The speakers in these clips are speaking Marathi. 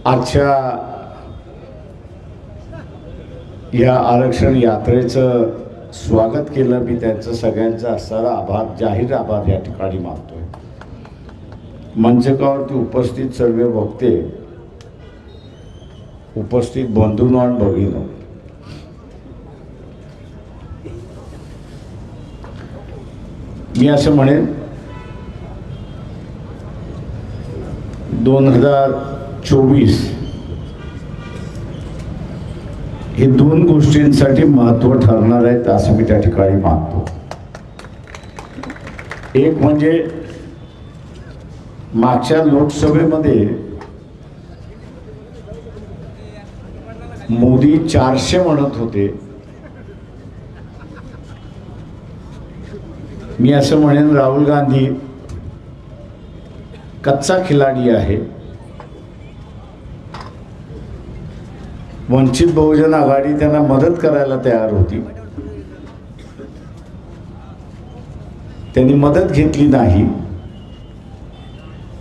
आजच्या या आरक्षण यात्रेचं स्वागत केलं. मी त्यांचं सगळ्यांचा असणारा आभार, जाहीर आभार या ठिकाणी मानतोय. मंचकावरती उपस्थित सर्व वक्ते, उपस्थित बंधूंनो आणि भगिनींनो, मी असं म्हणेन 2024 हे दोन गोष्टींसाठी महत्त्व ठरणार आहेत असं मी त्या ठिकाणी मानतो. एक म्हणजे मागच्या लोकसभेमध्ये मोदी 400 म्हणत होते. मी असं म्हणेन राहुल गांधी कच्चा खिलाडी आहे. वंचित बहुजन आघाडी त्यांना मदत करायला तयार होती, त्यांनी मदत घेतली नाही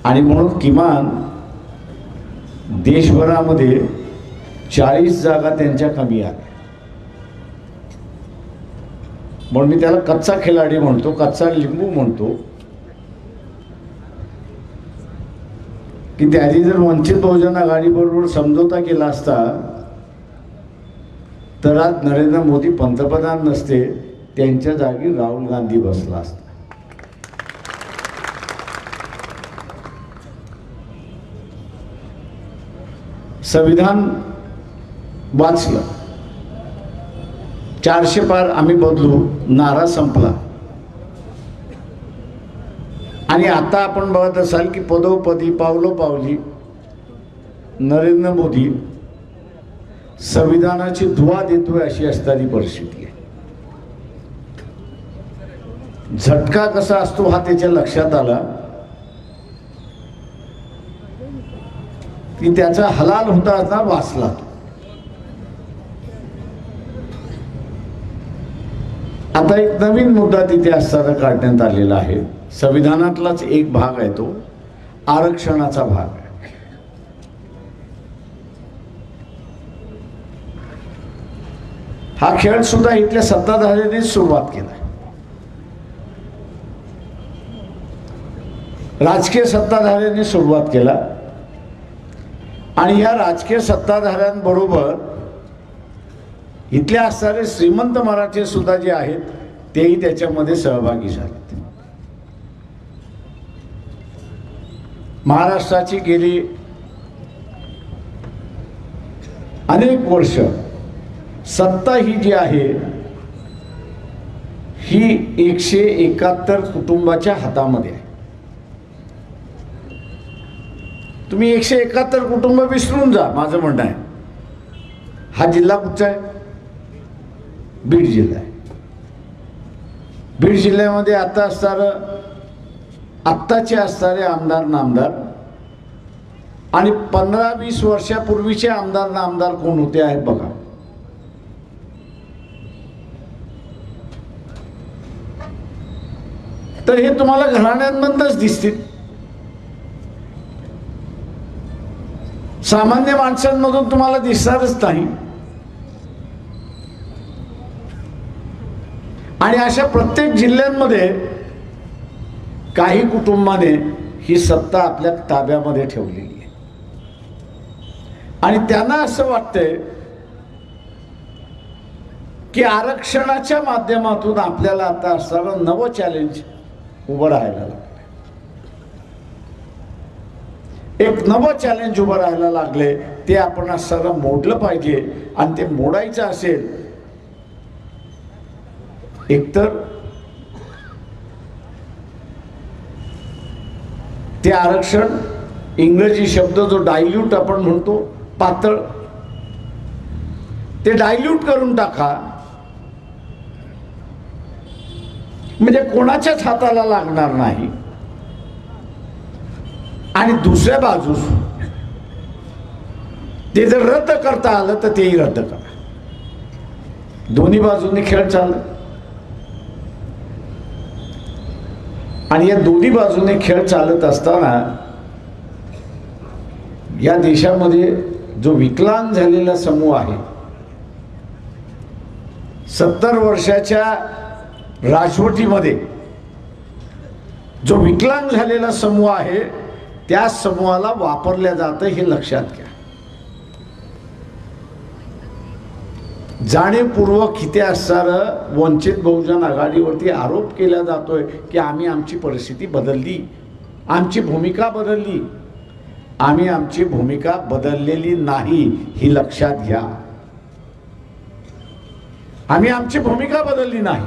आणि म्हणून किमान देशभरामध्ये 40 जागा त्यांच्या कमी आल्या. म्हणून मी त्याला कच्चा खिलाडी म्हणतो, कच्चा लिंबू म्हणतो की त्याची जर वंचित बहुजन आघाडीबरोबर समझोता केला असता तर आज नरेंद्र मोदी पंतप्रधान नसते, त्यांच्या जागी राहुल गांधी बसला असता. संविधान वाचलं, 400 पार आम्ही बदलू, नारा संपला. आणि आता आपण बघत असाल की पदोपदी पावलोपावली नरेंद्र मोदी संविधानाची दुवा देतोय अशी असणारी परिस्थिती आहे. झटका कसा असतो हा त्याच्या लक्षात आला की त्याचा हलाल होता वाचला. आता एक नवीन मुद्दा तिथे असताना काढण्यात आलेला आहे. संविधानातलाच एक भाग आहे, तो आरक्षणाचा भाग आहे. हा खेळ सुद्धा इथल्या सत्ताधाऱ्यांनी सुरुवात केला. राजकीय सत्ताधाऱ्यांनी सुरुवात केला आणि या राजकीय सत्ताधाऱ्यांबरोबर इथल्या असणारे श्रीमंत मराठे सुद्धा जे आहेत तेही त्याच्यामध्ये सहभागी झाले. महाराष्ट्राची गेली अनेक वर्ष सत्ता ही जी आहे ही 171 कुटुंबाच्या हातामध्ये आहे. तुम्ही 171 कुटुंब विसरून जा, माझं म्हणणं आहे. हा जिल्हा कुठचा आहे? बीड जिल्हा आहे. बीड जिल्ह्यामध्ये आता आत्ताचे असणारे आमदार नामदार आणि 15-20 वर्षापूर्वीचे आमदार नामदार कोण होते आहेत बघा. तर हे तुम्हाला घराण्यांमधूनच दिसतील. सामान्य माणसांमधून तुम्हाला दिसणारच नाही. आणि अशा प्रत्येक जिल्ह्यांमध्ये काही कुटुंबाने ही सत्ता आपल्या ताब्यामध्ये ठेवलेली आहे आणि त्यांना असं वाटतंय की आरक्षणाच्या माध्यमातून आपल्याला आता असणारं नवं चॅलेंज उभं राहायला लागलं. एक नवं चॅलेंज उभं राहायला लागले, ते आपण असणारं मोडलं पाहिजे. आणि ते मोडायचं असेल एकतर ते आरक्षण, इंग्रजी शब्द जो डायल्यूट आपण म्हणतो, पातळ, ते डायल्यूट करून टाका. म्हणजे कोणाच्याच हाताला लागणार नाही. आणि दुसऱ्या बाजूस ते जर रद्द करता आलं तर तेही रद्द करा. दोन्ही बाजूंनी खेळ चालला आणि या दोन्ही बाजूने खेळ चालत असताना या देशामध्ये जो विकलांग झालेला समूह आहे, 70 वर्षाच्या राजवटीमध्ये जो विकलांग झालेला समूह आहे त्या समूहाला वापरल्या जातं हे लक्षात घ्या. जाणीवपूर्वक किती असणारं वंचित बहुजन आघाडीवरती आरोप केला जातोय की आम्ही आमची परिस्थिती बदलली, आमची भूमिका बदलली. आम्ही आमची भूमिका बदललेली नाही ही लक्षात घ्या. आम्ही आमची भूमिका बदलली नाही.